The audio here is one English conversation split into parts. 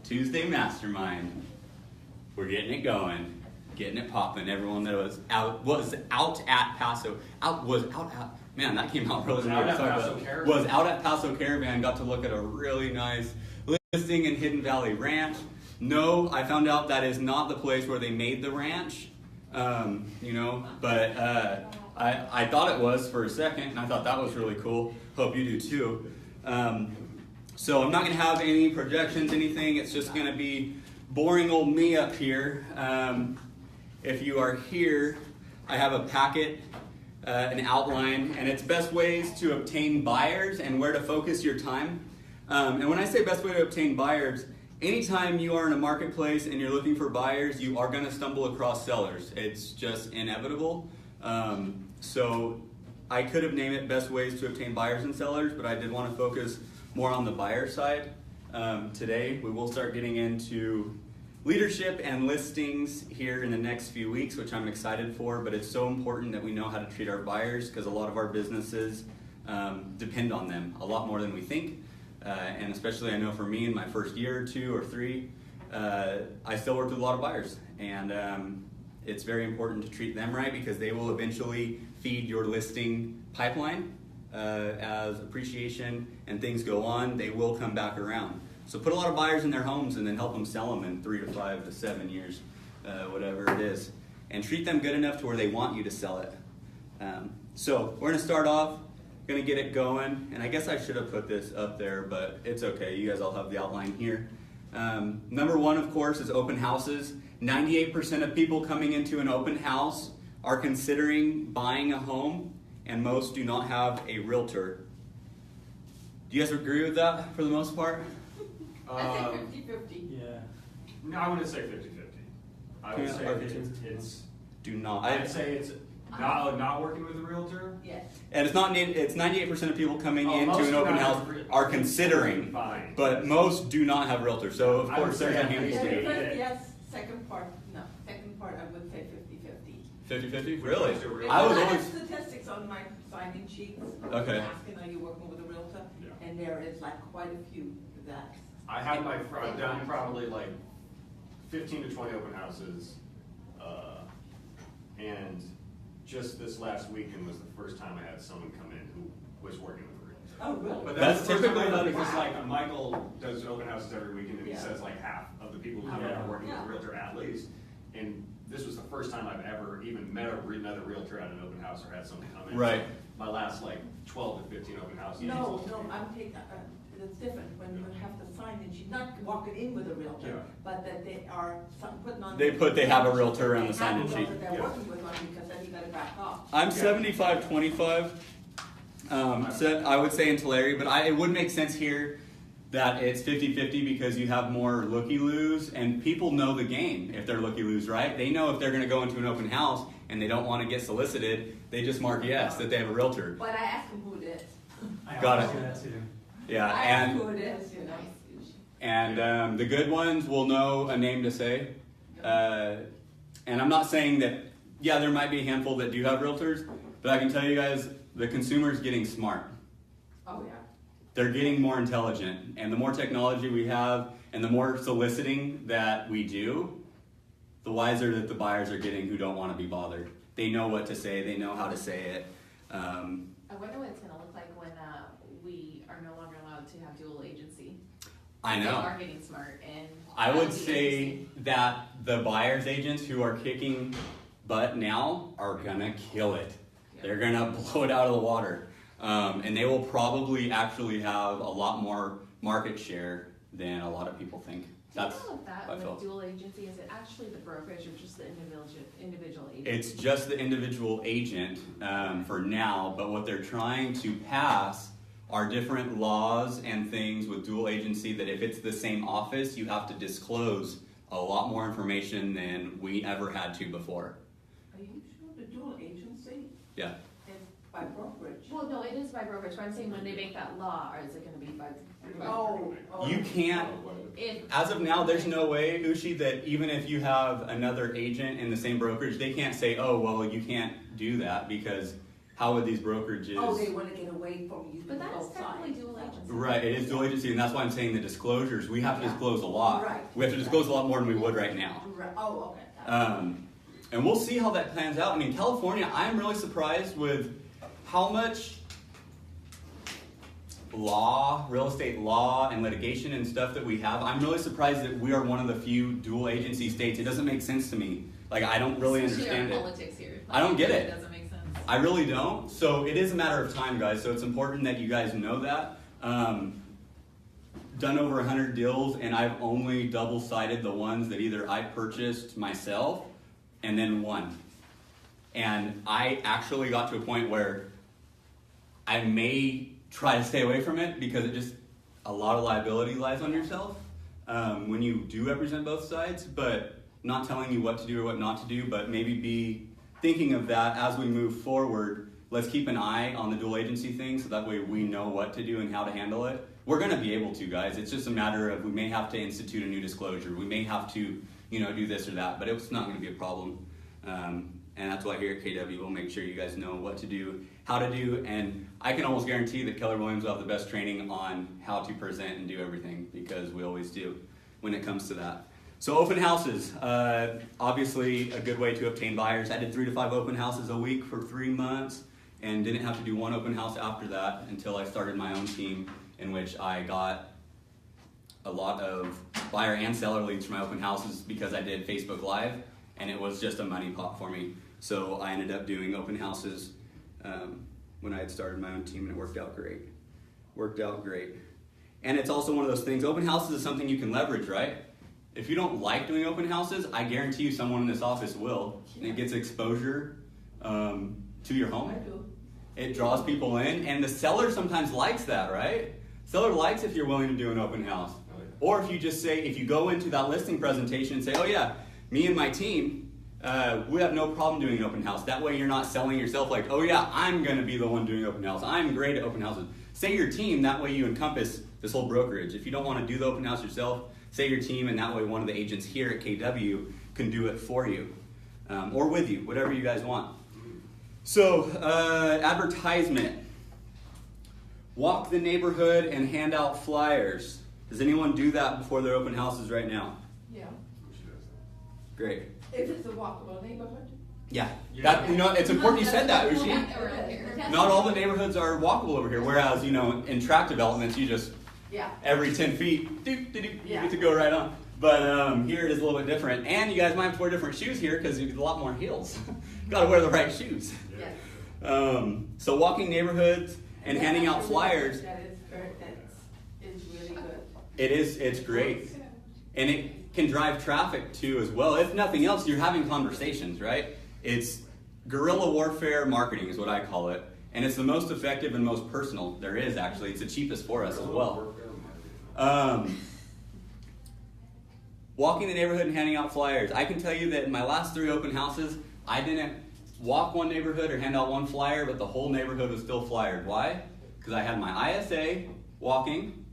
Tuesday Mastermind. We're getting it going, getting it popping. Everyone that was out at Paso Caravan got to look at a really nice listing in Hidden Valley Ranch. No, I found out that is not the place where they made the ranch. But I thought it was for a second, and I thought that was really cool. Hope you do too. So I'm not going to have any projections, anything. It's just going to be boring old me up here. If you are here, I have a packet, an outline, and it's best ways to obtain buyers and where to focus your time. And when I say best way to obtain buyers, anytime you are in a marketplace and you're looking for buyers, you are going to stumble across sellers. It's just inevitable. So I could have named it best ways to obtain buyers and sellers, but I did want to focus more on the buyer side. Today, we will start getting into leadership and listings here in the next few weeks, which I'm excited for, but it's so important that we know how to treat our buyers because a lot of our businesses depend on them a lot more than we think. And especially I know for me in my first year or two or three, I still work with a lot of buyers. And it's very important to treat them right because they will eventually feed your listing pipeline. As appreciation and things go on, they will come back around. So put a lot of buyers in their homes and then help them sell them in 3 to 5 to 7 years, whatever it is. And treat them good enough to where they want you to sell it. So we're going to start off, going to get it going. And I guess I should have put this up there, but it's okay. You guys all have the outline here. Number one, of course, is open houses. 98% of people coming into an open house are considering buying a home, and most do not have a realtor. Do you guys agree with that for the most part? I think 50-50. Yeah. No, I wouldn't say 50-50. I would say it's do not. I'd say it's not working with a realtor. Yes. And it's not. It's 98% of people coming into an open house are considering, fine. but most do not have realtors. So of course there's a handful. Yes. Second part, I would say 50-50. 50-50? Really? I was have always. statistics on my sign-in sheets. Okay. Asking, are you working with a realtor? Yeah. And there is like quite a few that. I've done probably like 15 to 20 open houses, and just this last weekend was the first time I had someone come in who was working with a realtor. Oh, really? But That's typically how how because like Michael does open houses every weekend, and he says like half of the people who come in are working with a realtor at least. And this was the first time I've ever even met another realtor at an open house or had someone come in. Right. So my last like 12 to 15 open houses. No, I'm taking, it's different when you have the sign-in sheet, not walking in with a realtor, but that they are putting on. They have a realtor on the sign-in sheet. They're working with one because then you gotta back off. I'm 75-25. I would say in Tulare, but it would make sense here that it's 50-50 because you have more looky-loos, and people know the game if they're looky-loos, right? They know if they're going to go into an open house and they don't want to get solicited, they just mark yes that they have a realtor. But I asked them who it is. Got it. Do that too. Yeah, I asked who it is, you know. And the good ones will know a name to say. And I'm not saying that, there might be a handful that do have realtors, but I can tell you guys, the consumer's getting smart. Oh, yeah. They're getting more intelligent, and the more technology we have and the more soliciting that we do, the wiser that the buyers are getting who don't want to be bothered. They know what to say, they know how to say it. I wonder what it's going to look like when we are no longer allowed to have dual agency. I know. They are getting smart, and I would say that the buyer's agents who are kicking butt now are gonna kill it. They're gonna blow it out of the water. And they will probably actually have a lot more market share than a lot of people think. That's that with dual agency, is it actually the brokerage or just the individual agent? It's just the individual agent for now, but what they're trying to pass are different laws and things with dual agency that if it's the same office, you have to disclose a lot more information than we ever had to before. Are you sure the dual agency? Yeah. By brokerage. Well, no, it is by brokerage, but I'm saying when they make that law, or is it going to be by You can't, as of now, there's no way, Ushi, that even if you have another agent in the same brokerage, they can't say, oh, well, you can't do that because how would these brokerages... Oh, they want to get away from you. But that's both technically sides. dual agency. Right, it is dual agency, and that's why I'm saying the disclosures, we have to Yeah. disclose a lot. Right. We have to disclose a lot more than we would right now. Right. Oh, okay. And we'll see how that plans out. I mean, California, I'm really surprised with how much law, real estate law, and litigation and stuff that we have. I'm really surprised that we are one of the few dual agency states. It doesn't make sense to me. Like, I don't really Especially understand our it. politics here. I don't get it. It doesn't make sense. I really don't. So it is a matter of time, guys. So it's important that you guys know that. Done over 100 deals, and I've only double-sided the ones that either I purchased myself and then won. And I actually got to a point where I may try to stay away from it because it just, a lot of liability lies on yourself when you do represent both sides, but not telling you what to do or what not to do, but maybe be thinking of that as we move forward. Let's keep an eye on the dual agency thing so that way we know what to do and how to handle it. We're going to be able to, guys. It's just a matter of we may have to institute a new disclosure. We may have to, do this or that, but it's not going to be a problem. And that's why here at KW we'll make sure you guys know what to do, how to do, and I can almost guarantee that Keller Williams will have the best training on how to present and do everything because we always do when it comes to that. So open houses, obviously a good way to obtain buyers. I did 3 to 5 open houses a week for 3 months and didn't have to do one open house after that until I started my own team, in which I got a lot of buyer and seller leads for my open houses because I did Facebook Live, and it was just a money pot for me. So I ended up doing open houses when I had started my own team, and it worked out great. And it's also one of those things, open houses is something you can leverage, right? If you don't like doing open houses, I guarantee you someone in this office will. And it gets exposure to your home. I do. It draws people in, and the seller sometimes likes that, right? Seller likes if you're willing to do an open house. Or if you just say, if you go into that listing presentation and say, oh yeah, me and my team, we have no problem doing an open house. That way you're not selling yourself like, oh yeah, I'm going to be the one doing open house. I'm great at open houses. Say your team, that way you encompass this whole brokerage. If you don't want to do the open house yourself, say your team, and that way one of the agents here at KW can do it for you. Or with you, whatever you guys want. So, advertisement. Walk the neighborhood and hand out flyers. Does anyone do that before their open houses right now? Yeah. Great. If it's a walkable neighborhood. Yeah. Yeah. That, it's important you said that, Ushi. Around here. Not all the neighborhoods are walkable over here, whereas, in tract developments, you just, Yeah. every 10 feet, you Yeah. get to go right on. But here it is a little bit different. And you guys might have to wear different shoes here because you get a lot more heels. You got to wear the right shoes. Yes. So walking neighborhoods and handing out flyers, That is really good. it's great. And it can drive traffic too as well. If nothing else, you're having conversations, right? It's guerrilla warfare marketing is what I call it. And it's the most effective and most personal there is, actually. It's the cheapest for us as well. Walking the neighborhood and handing out flyers. I can tell you that in my last 3 open houses, I didn't walk one neighborhood or hand out one flyer, but the whole neighborhood was still flyered. Why? Because I had my ISA walking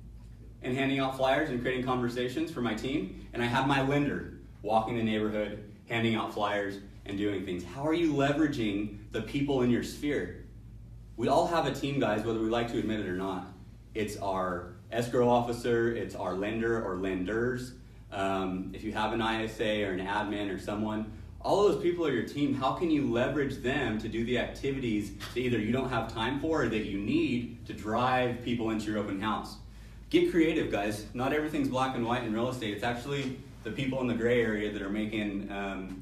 and handing out flyers and creating conversations for my team, and I had my lender walking the neighborhood, handing out flyers, and doing things. How are you leveraging the people in your sphere? We all have a team, guys, whether we like to admit it or not. It's our escrow officer, it's our lender or lenders. If you have an ISA or an admin or someone, all of those people are your team. How can you leverage them to do the activities that either you don't have time for or that you need to drive people into your open house? Get creative, guys. Not everything's black and white in real estate. It's actually the people in the gray area that are making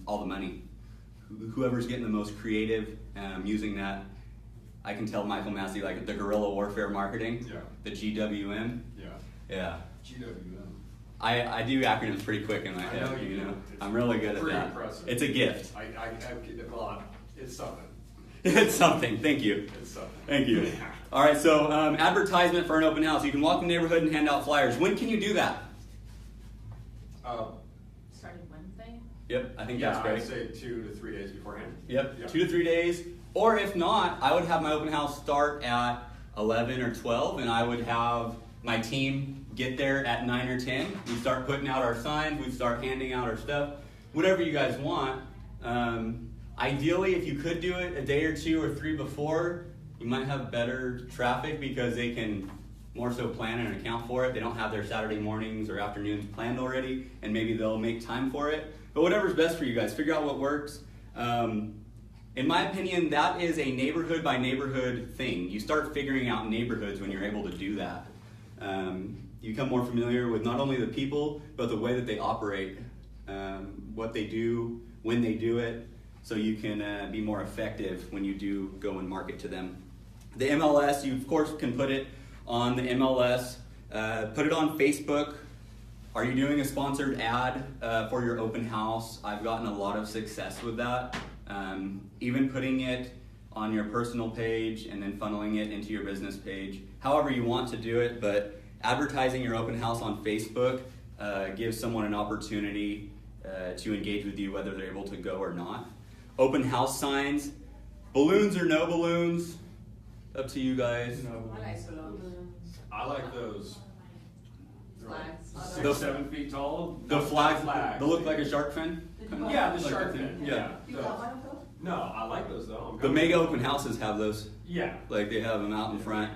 all the money. Whoever's getting the most creative using that. I can tell Michael Massey, like the guerrilla warfare marketing, the GWM. Yeah. GWM. I do acronyms pretty quick in my head, I know you do. I'm really good at Pretty that. impressive. It's a gift. Well, it's something. It's something. Thank you. It's something. Thank you. All right, so advertisement for an open house. You can walk the neighborhood and hand out flyers. When can you do that? Starting Wednesday? Yep, I think Yeah, that's great. I'd say 2 to 3 days beforehand. Yep, Yeah. 2 to 3 days. Or if not, I would have my open house start at 11 or 12, and I would have my team get there at 9 or 10. We start putting out our signs, we start handing out our stuff, whatever you guys want. Ideally, if you could do it a day or 2 or 3 before, you might have better traffic because they can more so plan and account for it. They don't have their Saturday mornings or afternoons planned already, and maybe they'll make time for it. But whatever's best for you guys, figure out what works. In my opinion, that is a neighborhood by neighborhood thing. You start figuring out neighborhoods when you're able to do that. You become more familiar with not only the people, but the way that they operate, what they do, when they do it, so you can be more effective when you do go and market to them. The MLS, you of course can put it on the MLS, put it on Facebook. Are you doing a sponsored ad for your open house? I've gotten a lot of success with that. Even putting it on your personal page and then funneling it into your business page. However you want to do it, but advertising your open house on Facebook gives someone an opportunity to engage with you whether they're able to go or not. Open house signs, balloons or no balloons, up to you guys. I like those. Flags. 6, 7 feet tall. The flags, they look like a shark fin? Yeah, the Like shark a fin. thing. Yeah. You those. got one of those? No, I like those though. The mega open houses have those. Yeah. Like they have them out in front.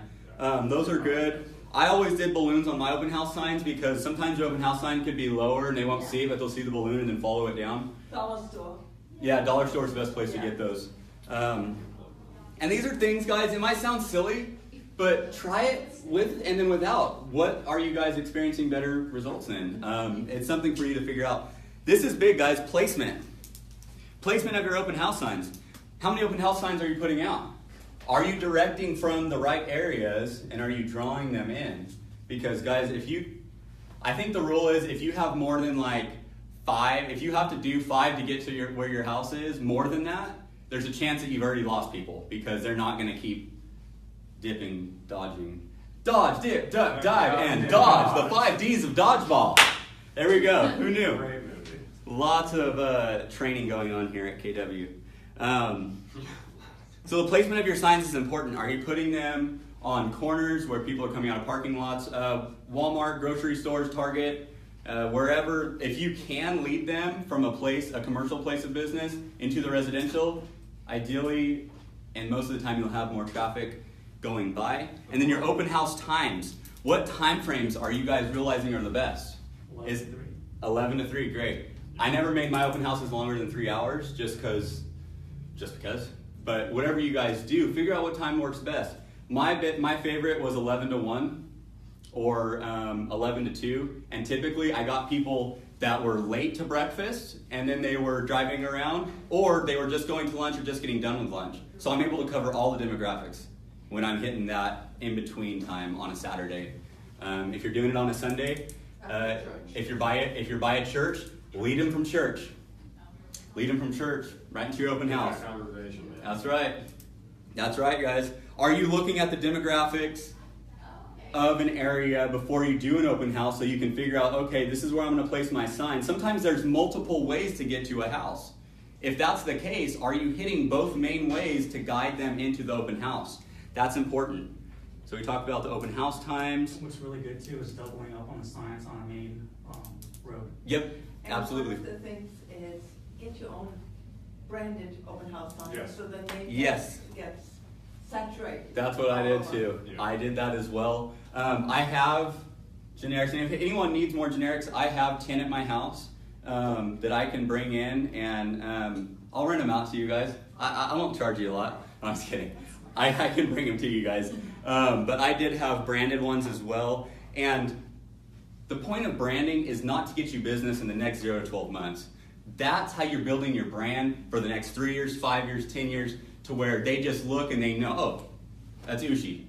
Those are good. I always did balloons on my open house signs because sometimes your open house sign could be lower and they won't see it, but they'll see the balloon and then follow it down. Dollar store. Yeah, dollar store is the best place to get those. And these are things, guys, it might sound silly, but try it with and then without. What are you guys experiencing better results in? It's something for you to figure out. This is big, guys, placement. Placement of your open house signs. How many open house signs are you putting out? Are you directing from the right areas and are you drawing them in? Because guys, I think the rule is if you have more than like 5, if you have to do 5 to get to where your house is, more than that, there's a chance that you've already lost people because they're not going to keep dipping, dodging. Dodge, dip, duck, dive, and dodge. The 5 Ds of dodgeball. There we go. Who knew? Great movie. Lots of training going on here at KW. So the placement of your signs is important. Are you putting them on corners where people are coming out of parking lots? Walmart, grocery stores, Target, wherever. If you can lead them from a commercial place of business into the residential, ideally, and most of the time you'll have more traffic going by. And then your open house times. What time frames are you guys realizing are the best? 11 to 3. 11 to 3, great. I never made my open houses longer than 3 hours just because. But whatever you guys do, figure out what time works best. My favorite was 11 to 1 or 11 to 2. And typically I got people that were late to breakfast and then they were driving around or they were just going to lunch or just getting done with lunch. So I'm able to cover all the demographics when I'm hitting that in-between time on a Saturday. If you're doing it on a Sunday, if you're by a church, lead them from church. Lead them from church right into your open house. Conversation, man. That's right. That's right, guys. Are you looking at the demographics of an area before you do an open house so you can figure out, okay, this is where I'm going to place my sign? Sometimes there's multiple ways to get to a house. If that's the case, are you hitting both main ways to guide them into the open house? That's important. So we talked about the open house times. What's really good too is doubling up on the signs on a main road. Yep, And absolutely. one of the things is get your own branded open house signs Yes. so that they Yes. gets saturated. That's what I did too. Yeah. I did that as well. I have generics, and if anyone needs more generics, I have 10 at my house that I can bring in, and I'll rent them out to you guys. I won't charge you a lot. No, I'm just kidding. I can bring them to you guys. But I did have branded ones as well. And the point of branding is not to get you business in the next 0 to 12 months. That's how you're building your brand for the next 3 years, 5 years, 10 years, to where they just look and they know, oh, that's Ushi.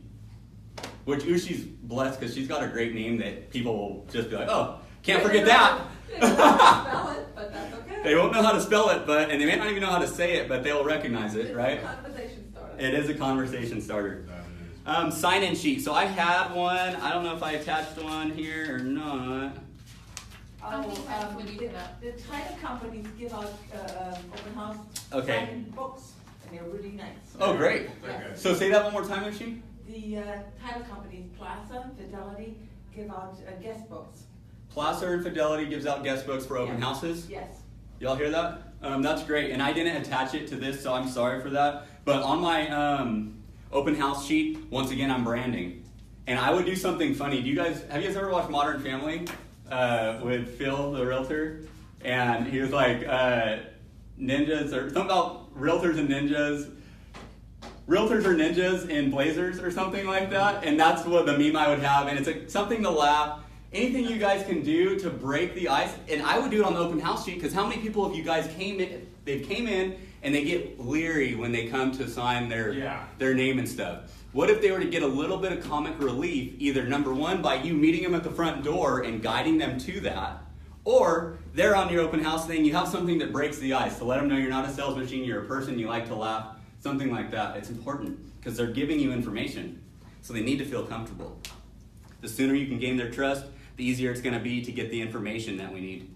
Which Ushi's blessed because she's got a great name that people will just be like, oh, can't forget that. They don't know how to spell it, but that's okay. They won't know how to spell it, and they may not even know how to say it, but they'll recognize it, It's right? a conversation starter. It is a conversation starter. That is. Sign-in sheet. So I had one. I don't know if I attached one here or not. Sometimes when you the, can, the title companies give out open house Okay. sign-in books, and they're really nice. Oh, great. Okay. So say that one more time, Ushi. The title companies, Plaza, Fidelity, give out guest books. Placer and Fidelity gives out guest books for open Yeah. houses. Yes. Y'all hear that? That's great. And I didn't attach it to this, so I'm sorry for that. But on my open house sheet, once again, I'm branding. And I would do something funny. Have you guys ever watched Modern Family with Phil, the realtor? And he was like, ninjas, or something about realtors and ninjas. Realtors are ninjas in blazers or something like that. And that's what the meme I would have. And it's something to laugh. Anything you guys can do to break the ice. And I would do it on the open house sheet, because how many people of you guys came in and they get leery when they come to sign their name and stuff. What if they were to get a little bit of comic relief, either number one, by you meeting them at the front door and guiding them to that, or they're on your open house thing, you have something that breaks the ice to let them know you're not a sales machine, you're a person, you like to laugh, something like that. It's important because they're giving you information, so they need to feel comfortable. The sooner you can gain their trust, the easier it's going to be to get the information that we need.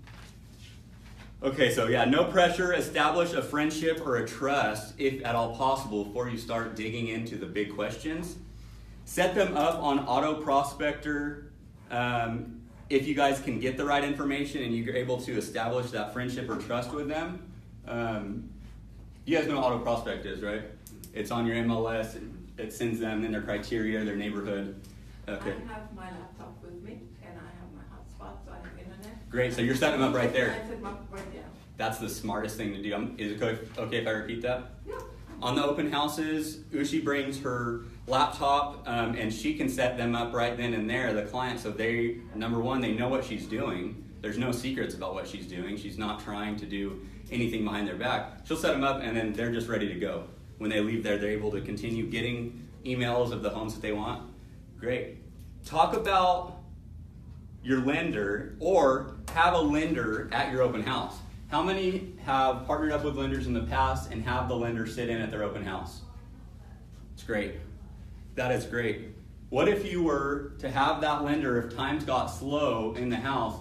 Okay, so yeah, no pressure. Establish a friendship or a trust, if at all possible, before you start digging into the big questions. Set them up on Auto Prospector if you guys can get the right information and you're able to establish that friendship or trust with them. You guys know what Auto Prospect is, right? It's on your MLS. It sends them in their criteria, their neighborhood. Okay. I have my laptop with me, and I have my hotspot, so I have internet. Great, so you're setting them up right there. I set them up right there. That's the smartest thing to do. Is it okay if I repeat that? Yeah. On the open houses, Ushi brings her laptop and she can set them up right then and there, the client, so they, number one, they know what she's doing. There's no secrets about what she's doing. She's not trying to do anything behind their back. She'll set them up and then they're just ready to go. When they leave there, they're able to continue getting emails of the homes that they want. Great. Talk about your lender, or have a lender at your open house. How many have partnered up with lenders in the past and have the lender sit in at their open house? It's great. That is great. What if you were to have that lender, if times got slow in the house,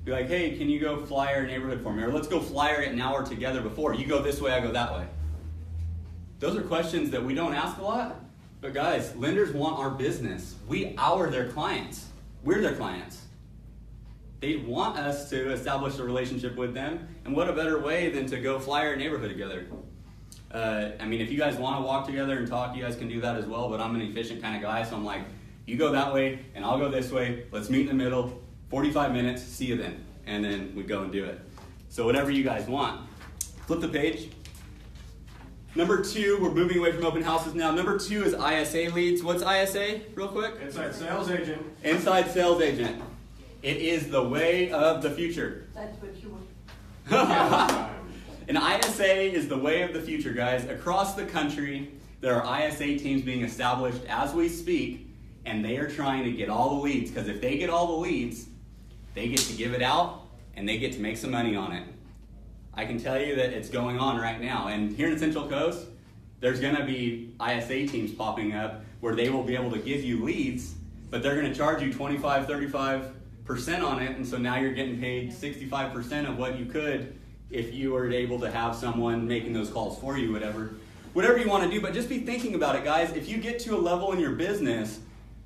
be like, hey, can you go flyer our neighborhood for me? Or let's go flyer it an hour together before. You go this way, I go that way. Those are questions that we don't ask a lot. But guys, lenders want our business. We are their clients. We're their clients. They want us to establish a relationship with them, and what a better way than to go flyer a neighborhood together. I mean, if you guys want to walk together and talk, you guys can do that as well, but I'm an efficient kind of guy, so I'm like, you go that way, and I'll go this way, let's meet in the middle, 45 minutes, see you then. And then we go and do it. So whatever you guys want. Flip the page. Number 2, we're moving away from open houses now. Number 2 is ISA leads. What's ISA, real quick? Inside sales agent. Inside sales agent. It is the way of the future. That's what you want. An ISA is the way of the future, guys. Across the country, there are ISA teams being established as we speak, and they are trying to get all the leads, because if they get all the leads, they get to give it out, and they get to make some money on it. I can tell you that it's going on right now. And here in the Central Coast, there's going to be ISA teams popping up where they will be able to give you leads, but they're going to charge you 25, 35% on it, and so now you're getting paid 65% of what you could if you were able to have someone making those calls for you, whatever you want to do. But just be thinking about it, guys. If you get to a level in your business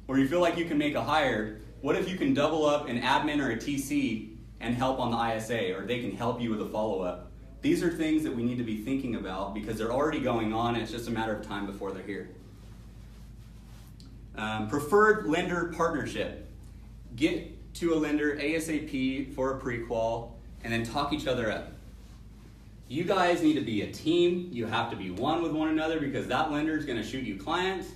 where you feel like you can make a hire, what if you can double up an admin or a TC and help on the ISA, or they can help you with a follow-up? These are things that we need to be thinking about because they're already going on, and it's just a matter of time before they're here. Preferred lender partnership. Get to a lender ASAP for a pre-qual, and then talk each other up. You guys need to be a team. You have to be one with one another, because that lender is going to shoot you clients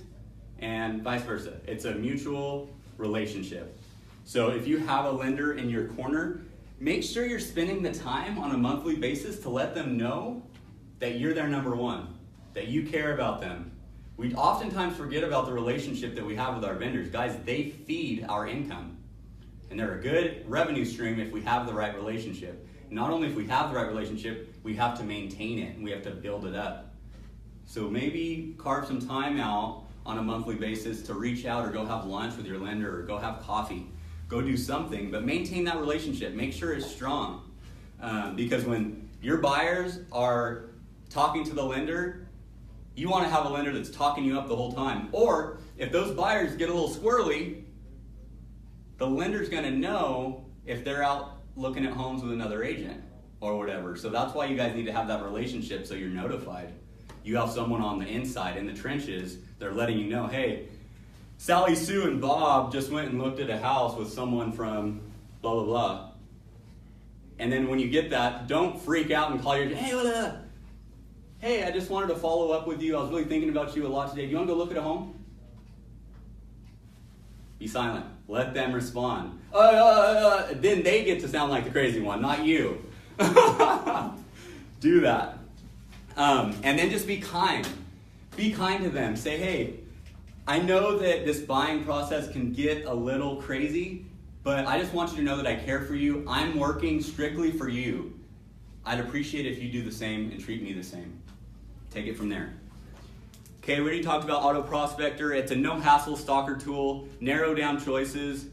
and vice versa. It's a mutual relationship. So if you have a lender in your corner, make sure you're spending the time on a monthly basis to let them know that you're their number one, that you care about them. We oftentimes forget about the relationship that we have with our vendors. Guys, they feed our income. And they're a good revenue stream if we have the right relationship. Not only if we have the right relationship, we have to maintain it and we have to build it up. So maybe carve some time out on a monthly basis to reach out or go have lunch with your lender or go have coffee. Go do something, but maintain that relationship. Make sure it's strong. Because when your buyers are talking to the lender, you want to have a lender that's talking you up the whole time. Or if those buyers get a little squirrely, the lender's going to know if they're out looking at homes with another agent. or whatever. So that's why you guys need to have that relationship so you're notified. You have someone on the inside in the trenches, they're letting you know, hey, Sally, Sue, and Bob just went and looked at a house with someone from blah, blah, blah. And then when you get that, don't freak out and call your, hey, what up? Hey, I just wanted to follow up with you. I was really thinking about you a lot today. Do you want to go look at a home? Be silent. Let them respond. Then they get to sound like the crazy one, not you. Do that. And then just be kind. Be kind to them. Say, hey, I know that this buying process can get a little crazy, but I just want you to know that I care for you. I'm working strictly for you. I'd appreciate it if you do the same and treat me the same. Take it from there. Okay, we already talked about Auto Prospector. It's a no-hassle stalker tool. Narrow down choices.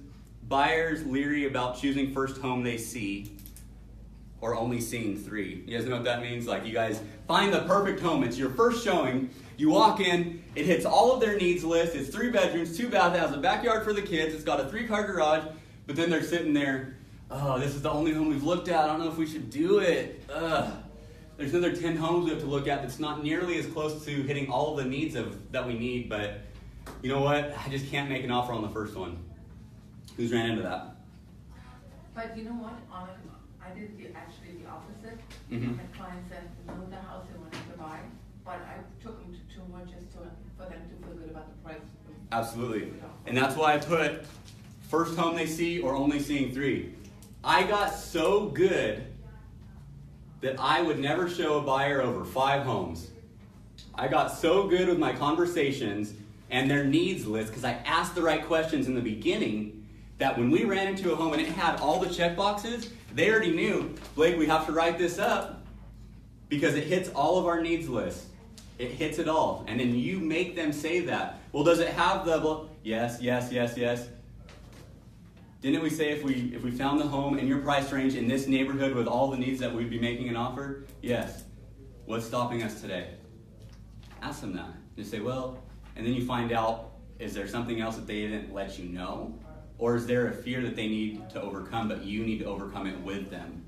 Buyers leery about choosing first home they see, or only seeing 3. You guys know what that means? Like, you guys find the perfect home. It's your first showing. You walk in. It hits all of their needs list. It's 3 bedrooms, 2 baths. It has a backyard for the kids. It's got a 3-car garage. But then they're sitting there. Oh, this is the only home we've looked at. I don't know if we should do it. There's another 10 homes we have to look at that's not nearly as close to hitting all of the needs that we need. But you know what? I just can't make an offer on the first one. Who's ran into that? But you know what? I did actually the opposite. Mm-hmm. My client said no the house they wanted to buy, but I took them to 2 more just for them to feel good about the price. Absolutely. And that's why I put first home they see or only seeing 3. I got so good that I would never show a buyer over 5 homes. I got so good with my conversations and their needs list because I asked the right questions in the beginning that when we ran into a home and it had all the check boxes, they already knew, Blake, we have to write this up because it hits all of our needs list. It hits it all. And then you make them say that. Well, does it have the, yes, yes, yes, yes. Didn't we say if we found the home in your price range in this neighborhood with all the needs that we'd be making an offer? Yes. What's stopping us today? Ask them that. Just say, well, and then you find out, is there something else that they didn't let you know? Or is there a fear that they need to overcome, but you need to overcome it with them?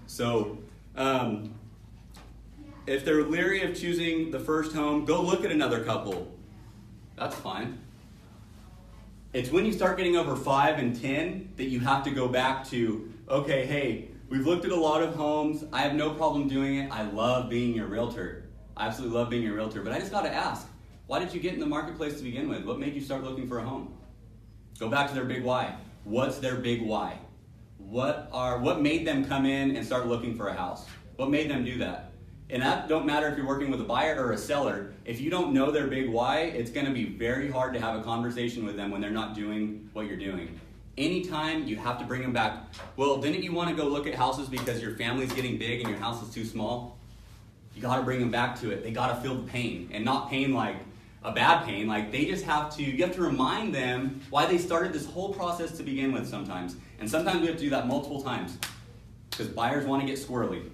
So, if they're leery of choosing the first home, go look at another couple. That's fine. It's when you start getting over 5 and 10 that you have to go back to, okay, hey, we've looked at a lot of homes. I have no problem doing it. I love being your realtor. I absolutely love being your realtor. But I just got to ask, why did you get in the marketplace to begin with? What made you start looking for a home? Go back to their big why. What's their big why? What made them come in and start looking for a house? What made them do that? And that don't matter if you're working with a buyer or a seller. If you don't know their big why, it's going to be very hard to have a conversation with them when they're not doing what you're doing. Anytime you have to bring them back. Well, didn't you want to go look at houses because your family's getting big and your house is too small? You got to bring them back to it. They got to feel the pain, and not pain like a bad pain. Like you have to remind them why they started this whole process to begin with sometimes. And sometimes we have to do that multiple times because buyers want to get squirrely.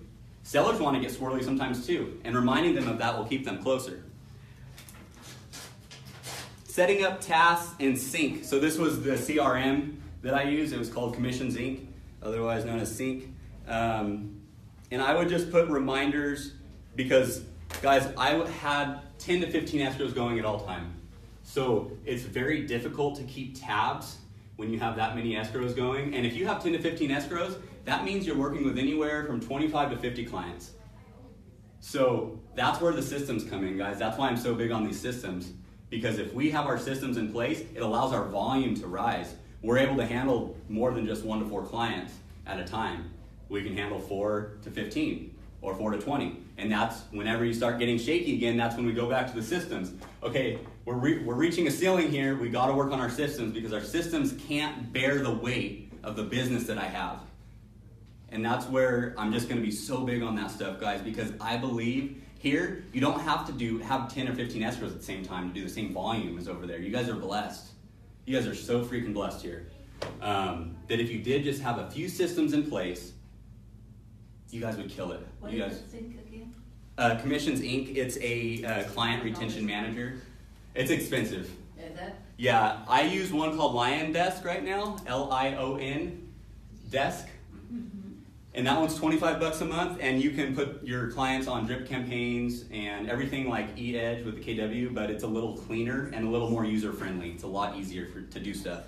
Sellers want to get squirrely sometimes too, and reminding them of that will keep them closer. Setting up tasks in sync. So this was the CRM that I used. It was called Commissions Inc., otherwise known as Sync. And I would just put reminders because, guys, I had 10 to 15 escrows going at all time. So it's very difficult to keep tabs when you have that many escrows going. And if you have 10 to 15 escrows, that means you're working with anywhere from 25 to 50 clients. So that's where the systems come in, guys. That's why I'm so big on these systems. Because if we have our systems in place, it allows our volume to rise. We're able to handle more than just 1 to 4 clients at a time. We can handle 4 to 15 or 4 to 20. And that's whenever you start getting shaky again, that's when we go back to the systems. Okay, we're reaching a ceiling here. We got to work on our systems because our systems can't bear the weight of the business that I have. And that's where I'm just going to be so big on that stuff, guys, because I believe here you don't have to have 10 or 15 escrows at the same time to do the same volume as over there. You guys are blessed. You guys are so freaking blessed here. That if you did just have a few systems in place, you guys would kill it. What you is guys. it, Sync again? Commissions Inc. It's a client retention manager. It's expensive. Is that? Yeah, I use one called Lion Desk right now, Lion Desk. And that one's $25 a month, and you can put your clients on drip campaigns and everything like E-Edge with the KW, but it's a little cleaner and a little more user-friendly. It's a lot easier to do stuff.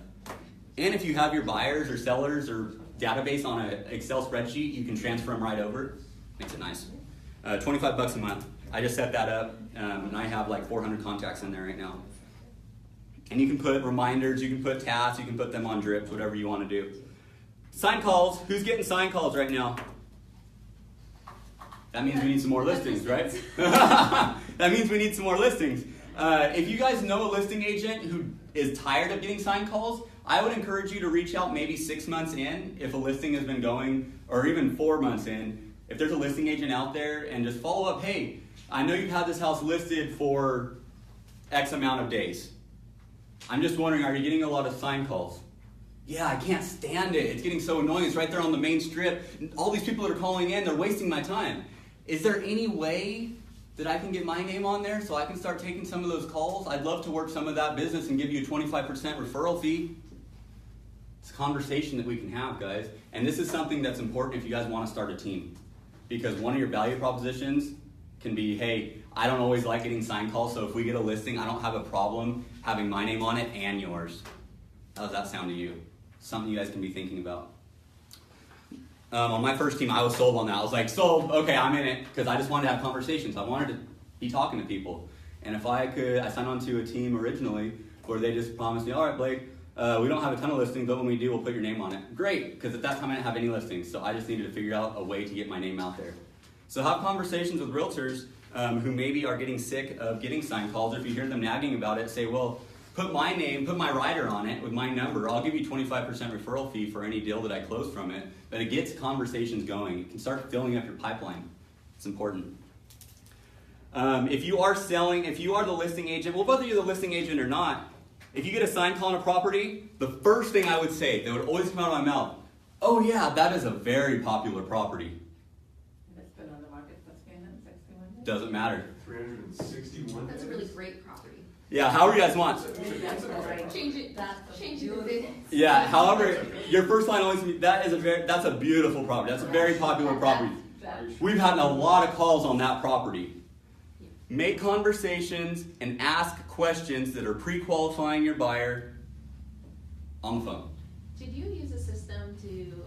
And if you have your buyers or sellers or database on an Excel spreadsheet, you can transfer them right over. Makes it nice. $25 a month. I just set that up, and I have like 400 contacts in there right now. And you can put reminders, you can put tasks, you can put them on drips, whatever you want to do. Sign calls. Who's getting sign calls right now? That means we need some more listings, right? That means we need some more listings. If you guys know a listing agent who is tired of getting sign calls, I would encourage you to reach out maybe 6 months in if a listing has been going, or even 4 months in. If there's a listing agent out there, and just follow up, hey, I know you've had this house listed for X amount of days. I'm just wondering, are you getting a lot of sign calls? Yeah, I can't stand it. It's getting so annoying. It's right there on the main strip. All these people that are calling in, they're wasting my time. Is there any way that I can get my name on there so I can start taking some of those calls? I'd love to work some of that business and give you a 25% referral fee. It's a conversation that we can have, guys. And this is something that's important if you guys want to start a team. Because one of your value propositions can be, hey, I don't always like getting sign calls, so if we get a listing, I don't have a problem having my name on it and yours. How does that sound to you? Something you guys can be thinking about. On my first team, I was sold on that. I was like, sold, okay, I'm in it, because I just wanted to have conversations. I wanted to be talking to people. And if I could, I signed on to a team originally where they just promised me, all right, Blake, we don't have a ton of listings, but when we do, we'll put your name on it. Great, because at that time I didn't have any listings, so I just needed to figure out a way to get my name out there. So have conversations with realtors who maybe are getting sick of getting sign calls, or if you hear them nagging about it, say, well, put my name, put my rider on it with my number. I'll give you 25% referral fee for any deal that I close from it. But it gets conversations going. You can start filling up your pipeline. It's important. If you are selling, if you are the listing agent, well, whether you're the listing agent or not, if you get a sign call on a property, the first thing I would say that would always come out of my mouth, oh yeah, that is a very popular property. If it's been on the market for 361 days? Doesn't matter. 361 That's a days? really great property. Yeah, however you guys want. Change it, change it to this. Yeah, however, your first line always, that's a beautiful property. That's a very popular property. We've had a lot of calls on that property. Make conversations and ask questions that are pre-qualifying your buyer on the phone. Did you use a system to,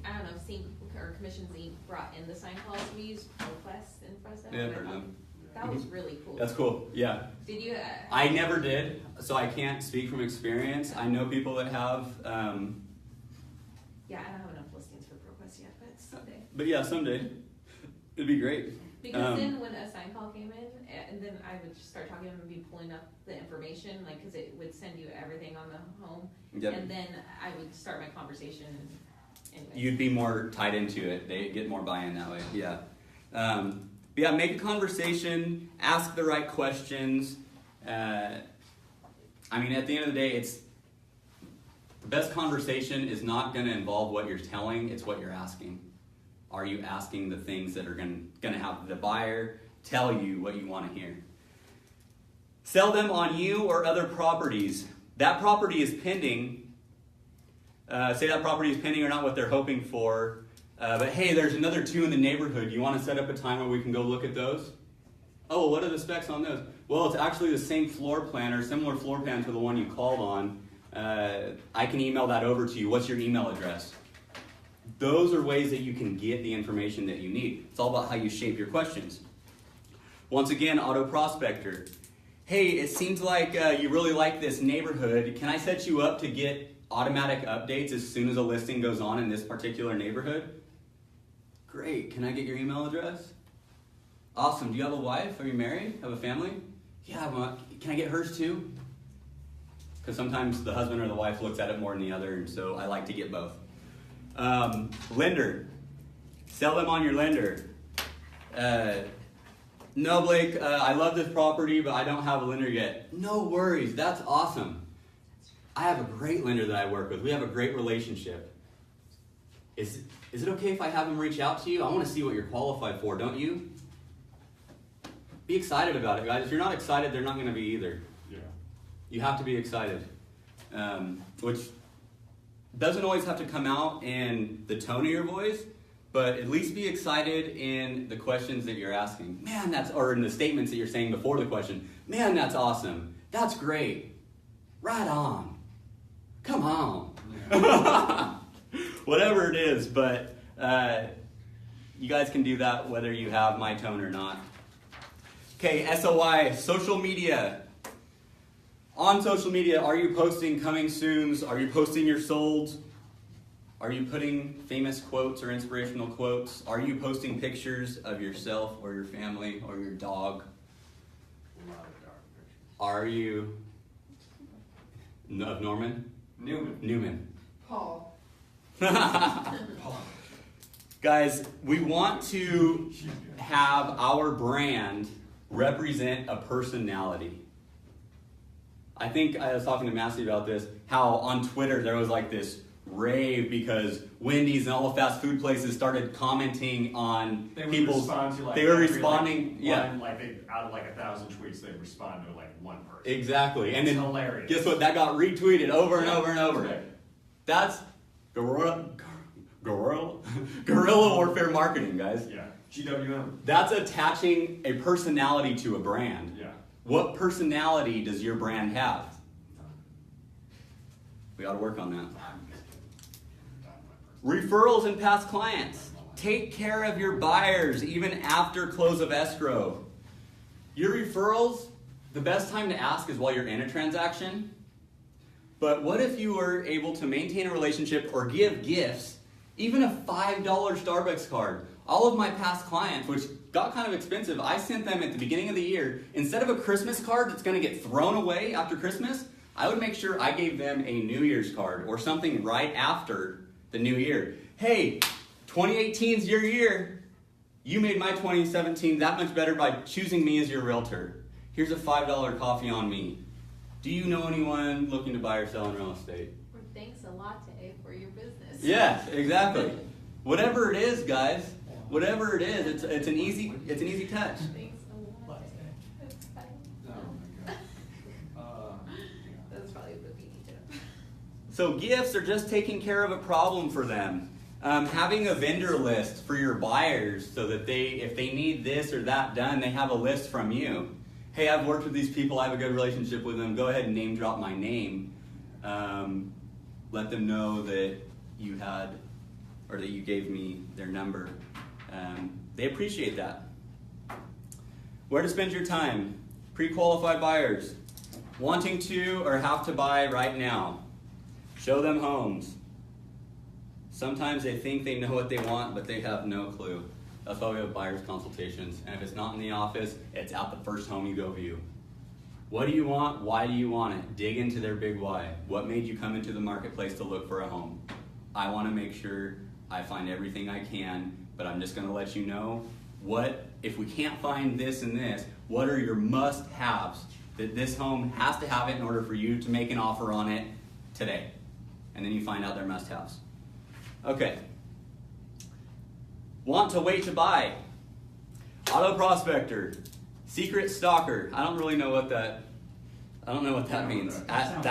I don't know, Sync or Commissions Inc. brought in the sign calls? We used ProQuest in Fresno. Yeah, I've heard of them. That was really cool. That's cool, yeah. Did you? I never did, so I can't speak from experience. I know people that have. Yeah, I don't have enough listings for ProQuest yet, but someday. But yeah, someday. It'd be great. Because then when a sign call came in, and then I would just start talking to them and be pulling up the information, like, because it would send you everything on the home. Yep. And then I would start my conversation. Anyways. You'd be more tied into it. They get more buy-in that way, yeah. But yeah, make a conversation, ask the right questions. I mean, at the end of the day, the best conversation is not going to involve what you're telling, it's what you're asking. Are you asking the things that are going to have the buyer tell you what you want to hear? Sell them on you or other properties. That property is pending. Say that property is pending or not what they're hoping for. But hey, there's another 2 in the neighborhood. You want to set up a time where we can go look at those? Oh, what are the specs on those? Well, it's actually the same floor plan or similar floor plan to the one you called on. I can email that over to you. What's your email address? Those are ways that you can get the information that you need. It's all about how you shape your questions. Once again, auto prospector. Hey, it seems like you really like this neighborhood. Can I set you up to get automatic updates as soon as a listing goes on in this particular neighborhood? Great. Can I get your email address? Awesome. Do you have a wife? Are you married? Have a family? Yeah. Can I get hers too? Because sometimes the husband or the wife looks at it more than the other, and so I like to get both. Lender. Sell them on your lender. No, Blake, I love this property, but I don't have a lender yet. No worries. That's awesome. I have a great lender that I work with. We have a great relationship. Is it okay if I have them reach out to you? I want to see what you're qualified for, don't you? Be excited about it, guys. If you're not excited, they're not going to be either. Yeah. You have to be excited. Which doesn't always have to come out in the tone of your voice, but at least be excited in the questions that you're asking. Man, or in the statements that you're saying before the question. Man, that's awesome. That's great. Right on. Come on. Whatever it is, but you guys can do that whether you have my tone or not. Okay, SOI, social media. On social media, are you posting coming soons? Are you posting your solds? Are you putting famous quotes or inspirational quotes? Are you posting pictures of yourself or your family or your dog? A lot of dark pictures. Are you of Norman? Newman. Paul. Guys, we want to have our brand represent a personality. I think I was talking to Massey about this, how on Twitter there was like this rave because Wendy's and all the fast food places started commenting on people's. They were responding, yeah. Out of like 1,000 tweets, they respond to like one person. Exactly, and It's then hilarious. guess what? That got retweeted over and over and over. Right. That's guerrilla warfare marketing, guys. Yeah. GWM. That's attaching a personality to a brand. Yeah. What personality does your brand have? We got to work on that. Referrals and past clients. Take care of your buyers even after close of escrow. Your referrals, the best time to ask is while you're in a transaction. But what if you were able to maintain a relationship or give gifts, even a $5 Starbucks card? All of my past clients, which got kind of expensive, I sent them at the beginning of the year, instead of a Christmas card that's going to get thrown away after Christmas, I would make sure I gave them a New Year's card or something right after the new year. Hey, 2018's your year. You made my 2017 that much better by choosing me as your realtor. Here's a $5 coffee on me. Do you know anyone looking to buy or sell in real estate? Or thanks a latte for your business. Yes, exactly. Whatever it is, guys. Whatever it is, it's an easy touch. Thanks a latte. That's fine. Oh my God. That's probably what we need to. So gifts are just taking care of a problem for them. Having a vendor list for your buyers so that if they need this or that done, they have a list from you. Hey, I've worked with these people, I have a good relationship with them, go ahead and name drop my name. Let them know that you had, or that you gave me their number. They appreciate that. Where to spend your time? Pre-qualified buyers. Wanting to or have to buy right now. Show them homes. Sometimes they think they know what they want, but they have no clue. That's why we have buyer's consultations. And if it's not in the office, it's at the first home you go view. What do you want? Why do you want it? Dig into their big why. What made you come into the marketplace to look for a home? I want to make sure I find everything I can, but I'm just going to let you know if we can't find this and this, what are your must-haves that this home has to have it in order for you to make an offer on it today? And then you find out their must-haves. Okay. Want to wait to buy. Auto prospector. Secret stalker. I don't know what that means. At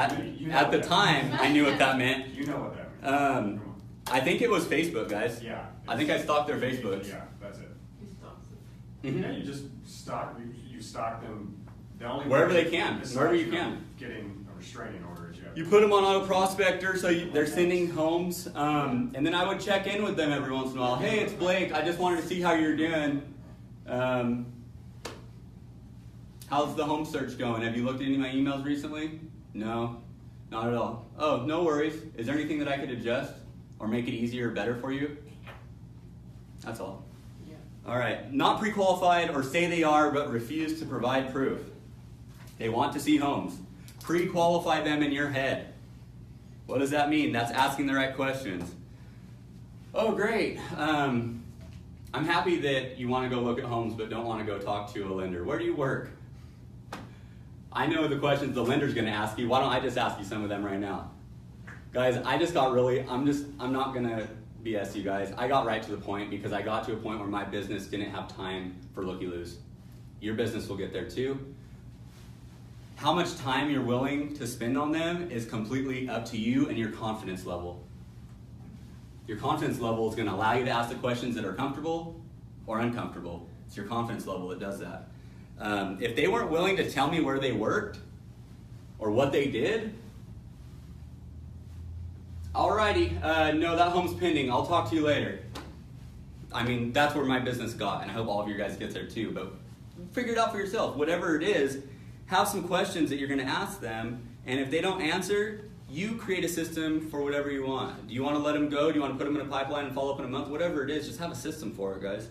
the time, I knew what that meant. You know what that means. I think it was Facebook, guys. Yeah. I think I stalked their Facebooks. Yeah, that's it. He stops it. Mm-hmm. Yeah, you just stalk. You stalk them. The only Wherever way- they can, besides, wherever you can. Getting a restraining order is You put them on auto prospector, so they're sending homes, and then I would check in with them every once in a while. Hey, it's Blake. I just wanted to see how you're doing. How's the home search going? Have you looked at any of my emails recently? No, not at all. Oh, no worries. Is there anything that I could adjust or make it easier or better for you? That's all. Yeah. All right. Not pre-qualified or say they are but refuse to provide proof. They want to see homes. Pre-qualify them in your head. What does that mean? That's asking the right questions. Oh, great. I'm happy that you want to go look at homes but don't want to go talk to a lender. Where do you work? I know the questions the lender's going to ask you. Why don't I just ask you some of them right now? Guys, I'm not going to BS you guys. I got right to the point because I got to a point where my business didn't have time for looky-loos. Your business will get there too. How much time you're willing to spend on them is completely up to you and your confidence level. Your confidence level is going to allow you to ask the questions that are comfortable or uncomfortable. It's your confidence level that does that. If they weren't willing to tell me where they worked or what they did, alrighty, no, that home's pending. I'll talk to you later. I mean, that's where my business got, and I hope all of you guys get there too. But figure it out for yourself. Whatever it is, have some questions that you're going to ask them, and if they don't answer, you create a system for whatever you want. Do you want to let them go? Do you want to put them in a pipeline and follow up in a month? Whatever it is, just have a system for it, guys.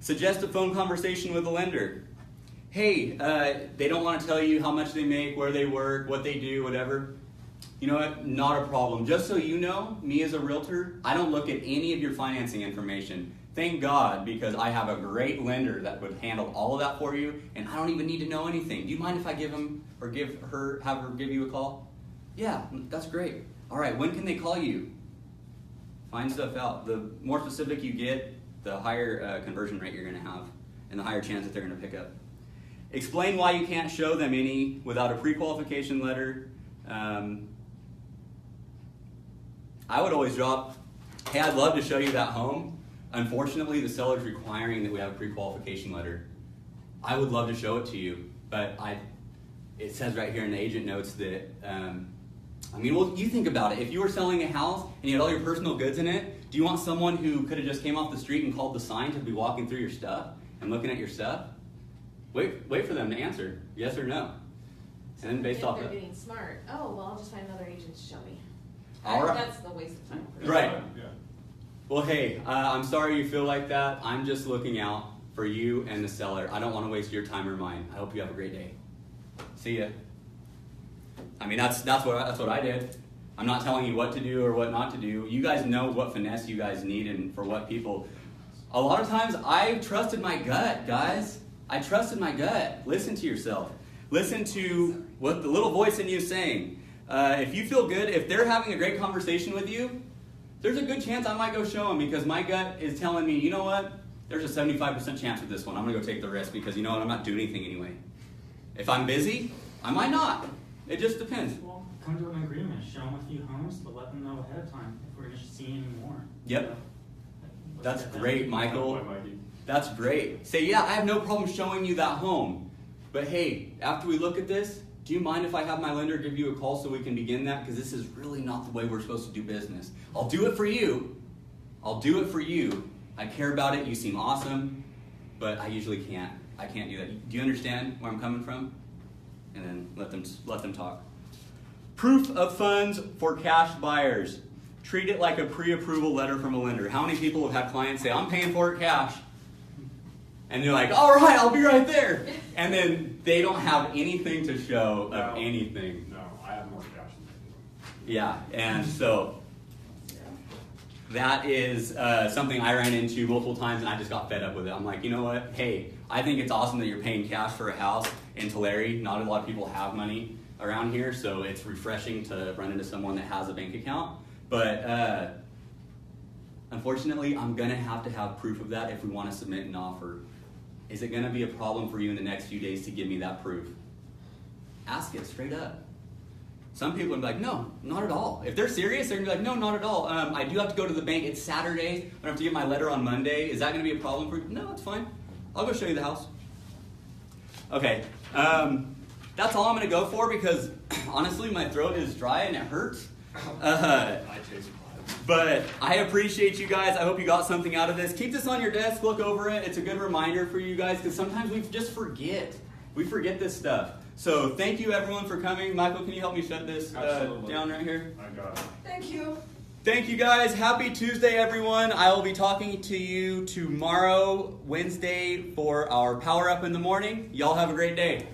Suggest a phone conversation with a lender. Hey, they don't want to tell you how much they make, where they work, what they do, whatever. You know what? Not a problem. Just so you know, me as a realtor, I don't look at any of your financing information. Thank God, because I have a great lender that would handle all of that for you, and I don't even need to know anything. Do you mind if I give him or have her give you a call? Yeah, that's great. All right, when can they call you? Find stuff out. The more specific you get, the higher conversion rate you're going to have, and the higher chance that they're going to pick up. Explain why you can't show them any without a pre-qualification letter. I would always drop, hey, I'd love to show you that home. Unfortunately, the seller's requiring that we have a pre-qualification letter. I would love to show it to you, but it says right here in the agent notes that, well, you think about it. If you were selling a house and you had all your personal goods in it, do you want someone who could have just came off the street and called the sign to be walking through your stuff and looking at your stuff? Wait for them to answer, yes or no. And then based off they're that. getting smart. Oh, well, I'll just find another agent to show me. All right. That's the waste of time. Right. Yeah. Well, hey, I'm sorry you feel like that. I'm just looking out for you and the seller. I don't want to waste your time or mine. I hope you have a great day. See ya. I mean, that's what I did. I'm not telling you what to do or what not to do. You guys know what finesse you guys need and for what people. A lot of times I trusted my gut, guys. I trusted my gut. Listen to yourself. Listen to what the little voice in you is saying. If you feel good, if they're having a great conversation with you, there's a good chance I might go show them because my gut is telling me, you know what? There's a 75% chance with this one. I'm going to go take the risk because you know what? I'm not doing anything anyway. If I'm busy, I might not. It just depends. Well, come to an agreement, show them a few homes, but let them know ahead of time if we're going to see any more. Yep. That's Let's get great, them. Michael. Good point, Mikey. That's great. Say, yeah, I have no problem showing you that home. But hey, after we look at this, do you mind if I have my lender give you a call so we can begin that? Because this is really not the way we're supposed to do business. I'll do it for you. I'll do it for you. I care about it. You seem awesome. But I usually can't. I can't do that. Do you understand where I'm coming from? And then let them talk. Proof of funds for cash buyers. Treat it like a pre-approval letter from a lender. How many people have had clients say, I'm paying for it cash? And they're like, all right, I'll be right there. And then they don't have anything to show of anything. No, I have more cash than they do. Yeah, and so that is something I ran into multiple times and I just got fed up with it. I'm like, you know what? Hey, I think it's awesome that you're paying cash for a house in Tulare. Not a lot of people have money around here, so it's refreshing to run into someone that has a bank account. But unfortunately, I'm going to have proof of that if we want to submit an offer. Is it going to be a problem for you in the next few days to give me that proof? Ask it straight up. Some people are like, no, not at all. If they're serious, they're going to be like, no, not at all. I do have to go to the bank. It's Saturday. I have to get my letter on Monday. Is that going to be a problem for you? No, it's fine. I'll go show you the house. Okay. That's all I'm going to go for because, honestly, my throat is dry and it hurts. I taste blood. But I appreciate you guys. I hope you got something out of this. Keep this on your desk. Look over it. It's a good reminder for you guys because sometimes we just forget. We forget this stuff. So thank you, everyone, for coming. Michael, can you help me shut this down right here? I got it. Thank you. Thank you, guys. Happy Tuesday, everyone. I will be talking to you tomorrow, Wednesday, for our Power Up in the Morning. Y'all have a great day.